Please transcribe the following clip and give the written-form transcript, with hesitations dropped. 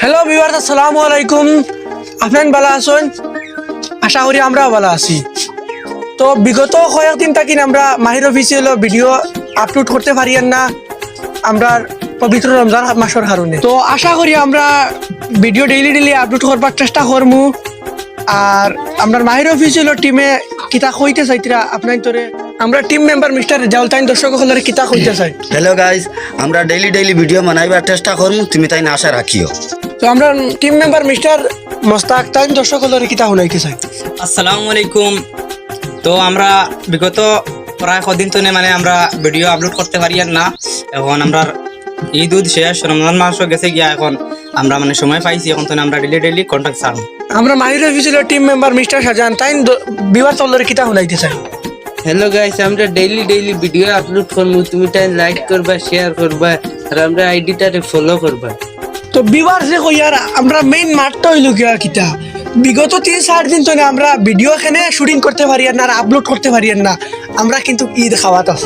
Hello viewers, আসসালামু আলাইকুম। আপনারা ভালো আছেন? আশা করি আমরাও ভালো আছি। তো বিগত কয়েকদিন থাকি আমরা মাহির অফিসিয়াল ভিডিও আপলোড করতে পারি না আমরা পবিত্র রমজান মাসের কারণে। তো আশা করি আমরা ভিডিও ডেইলি আপলোড করবার চেষ্টা করবো। আর আমরা মাহির অফিসিয়াল টিমে কিতা কইতে চাইতরা আপনার তোরে আমরা টিম মেম্বার মিস্টার রেজাউল তাইন দর্শক সকলের কিতা কইতে চাই। হ্যালো গাইজ, আমরা ডেইলি ভিডিও বানাইবার চেষ্টা করবো, তুমি তাই না আশা রাখিও। তো আমরা টিম মেম্বার মিস্টার মোস্তাক তাইন দর্শক সকলের কিতা শুনাইতে চাই। আসসালামু আলাইকুম। তো আমরা বিগত প্রায় কদিন তো মানে আমরা ভিডিও আপলোড করতে পারি আর না। এখন আমরা ঈদ উদ শেষ, রমজান মাসও গেছে গিয়া, এখন আমরা মানে সময় পাইছি, এখন তো আমরা ডেইলি কন্ট্যাক্ট ছাড়ব। আমরা মাহির official team member mister Shahjahan তাইন বিবার তলরে কিতা শুনাইতে চাই। হ্যালো গাইস, আমরা ডেইলি ভিডিও আপলোড করবো, তুমি টাইম লাইক করবা, শেয়ার করবা, আর আমরা আইডিটারে ফলো করবা। তো বিবার যে কইয়ার আমরা মেইন মাঠটা হইল কিতা বিগত 3-4 দিন তো আমরা ভিডিও এখানে শুটিং করতে পারি না আর আপলোড করতে পারি না। আমরা কিন্তু ঈদ খাওয়াত আছি।